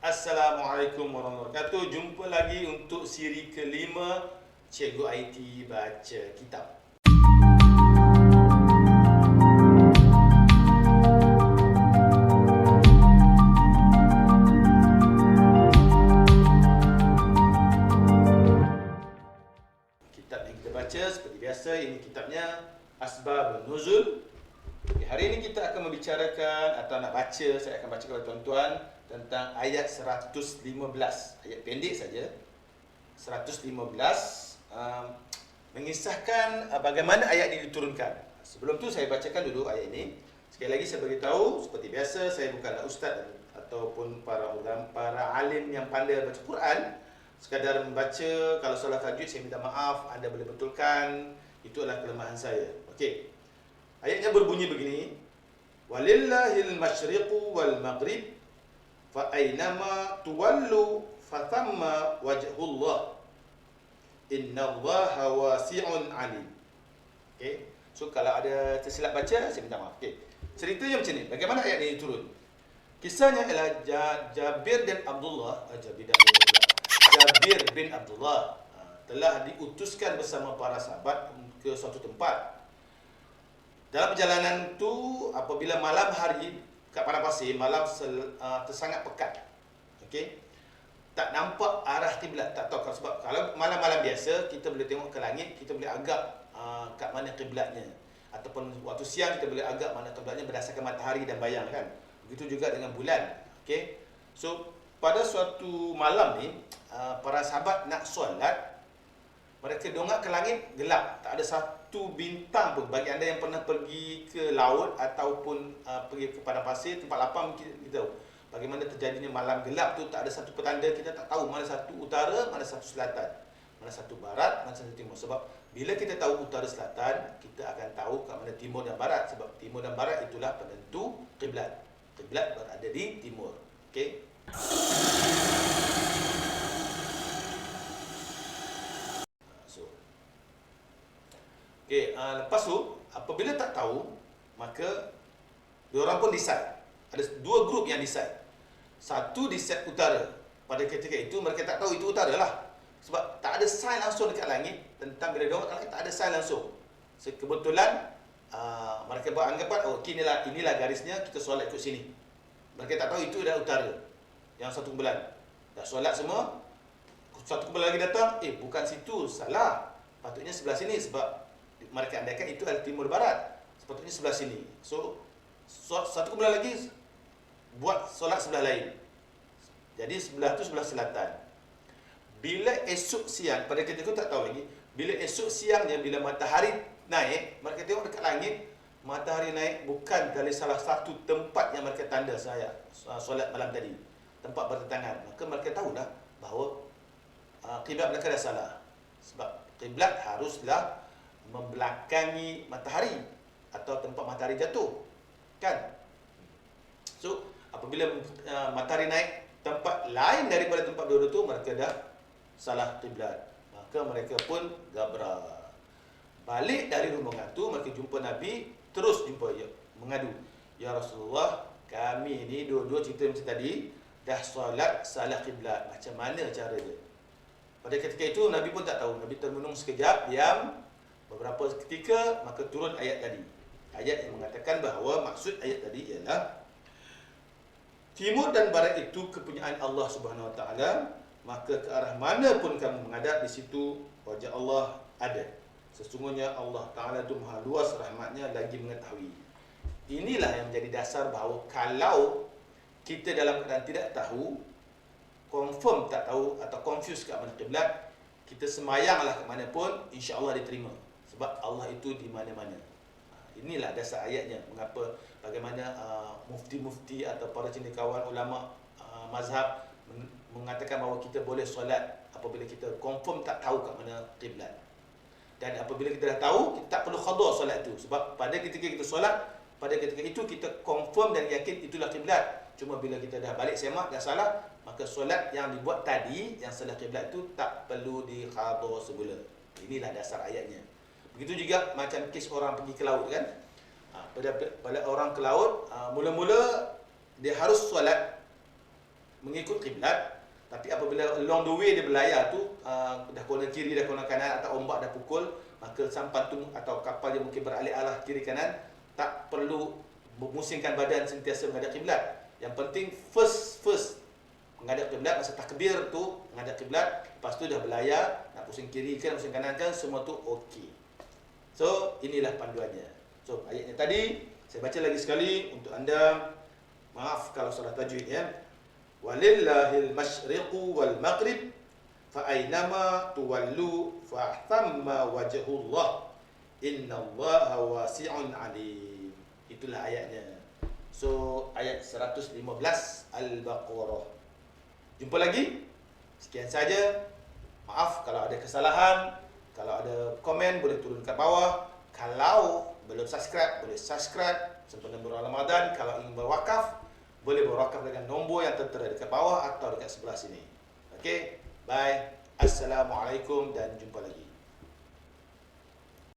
Assalamualaikum warahmatullahi wabarakatuh. Jumpa lagi untuk siri kelima Cikgu IT Baca Kitab. Kitab yang kita baca seperti biasa, ini kitabnya Asbabun Nuzul. Hari ini kita akan membicarakan atau nak baca, saya akan baca kepada tuan-tuan tentang ayat 115. Ayat pendek saja. 115 mengisahkan bagaimana ayat ini diturunkan. Sebelum tu saya bacakan dulu ayat ini. Sekali lagi saya beritahu, seperti biasa saya bukanlah ustaz ataupun para ulama, para alim yang pandai baca Quran. Sekadar membaca, kalau salah tajwid saya minta maaf, anda boleh betulkan. Itu adalah kelemahan saya. Okey. Ayatnya berbunyi begini. Walillahil masyriqu wal maghrib fa aynama tuwallu fa thamma wajhullah. Innallaha wasi'un alim. Okey. So kalau ada tersilap baca saya minta maaf. Okey. Ceritanya macam ni. Bagaimana ayat ini turun? Kisahnya ialah Jabir bin Abdullah telah diutuskan bersama para sahabat ke suatu tempat. Dalam perjalanan tu, apabila malam hari kat padang pasir, malam tersangat pekat. Okey. Tak nampak arah kiblat, tak tahu sebab kalau malam-malam biasa kita boleh tengok ke langit, kita boleh agak kat mana kiblatnya. Ataupun waktu siang kita boleh agak mana kiblatnya berdasarkan matahari dan bayang kan. Begitu juga dengan bulan. Okey. So pada suatu malam ni, para sahabat nak solat, mereka dongak ke langit, gelap, tak ada satu bintang pun. Bagi anda yang pernah pergi ke laut ataupun pergi ke padang pasir, tempat lapang, kita tahu bagaimana terjadinya malam gelap tu. Tak ada satu petanda, kita tak tahu mana satu utara, mana satu selatan, mana satu barat, mana satu timur. Sebab bila kita tahu utara selatan, kita akan tahu kat mana timur dan barat. Sebab timur dan barat itulah penentu kiblat. Kiblat berada di timur. Okey. Okey, lepas tu apabila tak tahu, maka diorang pun decide. Ada dua grup yang decide. Satu decide utara. Pada ketika itu mereka tak tahu itu utara lah. Sebab tak ada sign langsung dekat langit. Tentang bila diorang kat langit tak ada sign langsung. Kebetulan mereka beranggapan, oh inilah garisnya, kita solat ikut sini. Mereka tak tahu itu adalah utara. Yang satu kumpulan dah solat semua. Satu kumpulan lagi datang, bukan situ, salah. Patutnya sebelah sini sebab mereka andaikan itu adalah timur barat, sepatutnya sebelah sini. So satu kumpulan lagi buat solat sebelah lain. Jadi sebelah tu sebelah selatan. Bila esok siang, pada ketika itu tak tahu lagi, bila esok siangnya, bila matahari naik, mereka tengok dekat langit, matahari naik bukan dari salah satu tempat yang mereka tanda saya solat malam tadi, tempat bertentangan. Maka mereka tahulah bahawa kiblat mereka dah salah. Sebab kiblat haruslah membelakangi matahari atau tempat matahari jatuh, kan? So apabila matahari naik tempat lain daripada tempat duduk tu, mereka dah salah kiblat. Maka mereka pun gabra. Balik dari rombongan tu, mereka jumpa Nabi, terus jumpa mengadu, ya Rasulullah, kami ni dua-dua cerita macam tadi dah solat salah kiblat, macam mana cara dia? Pada ketika itu Nabi pun tak tahu. Nabi termenung sekejap, diam. Beberapa ketika maka turun ayat tadi. Ayat yang mengatakan bahawa maksud ayat tadi ialah timur dan barat itu kepunyaan Allah Subhanahu Wa Taala, maka ke arah mana pun kamu menghadap, di situ wajah Allah ada. Sesungguhnya Allah Taala itu Maha luas rahmatnya lagi mengetahui. Inilah yang menjadi dasar bahawa kalau kita dalam keadaan tidak tahu, confirm tak tahu atau confuse kat mana kiblat, kita semayanglah ke mana pun, insya-Allah diterima. Sebab Allah itu di mana-mana. Inilah dasar ayatnya. Mengapa, bagaimana mufti-mufti atau para cendekiawan ulama mazhab mengatakan bahawa kita boleh solat apabila kita confirm tak tahu kat mana kiblat. Dan apabila kita dah tahu, kita tak perlu qada solat itu. Sebab pada ketika kita solat, pada ketika itu kita confirm dan yakin itulah kiblat. Cuma bila kita dah balik semak, dah salah, maka solat yang dibuat tadi, yang salah kiblat itu tak perlu diqada semula. Inilah dasar ayatnya. Begitu juga macam kes orang pergi ke laut kan. Pada orang ke laut, mula-mula dia harus solat mengikut kiblat. Tapi apabila along the way dia berlayar tu, dah corner kiri, dah corner kanan atau ombak dah pukul, maka sampan tu atau kapal yang mungkin beralih arah kiri kanan tak perlu memusingkan badan sentiasa menghadap kiblat. Yang penting first menghadap kiblat, masa takbir tu menghadap kiblat, lepas tu dah berlayar, nak pusing kiri ke, nak pusing kanan kan, semua tu okey. So, inilah panduannya. So, ayatnya tadi saya baca lagi sekali untuk anda. Maaf kalau salah tajwid ya. Walillahil masyriqu wal maghrib fa aynama tuwallu fa thamma wajhullah innallaha wasi'un alim. Itulah ayatnya. So ayat 115 Al-Baqarah. Jumpa lagi. Sekian saja. Maaf kalau ada kesalahan, kalau ada komen boleh turun kat bawah. Kalau belum subscribe, boleh subscribe sempena bulan Ramadan. Kalau ingin berwakaf, boleh berwakaf dengan nombor yang tertera dekat bawah atau dekat sebelah sini. Okey, bye. Assalamualaikum dan jumpa lagi.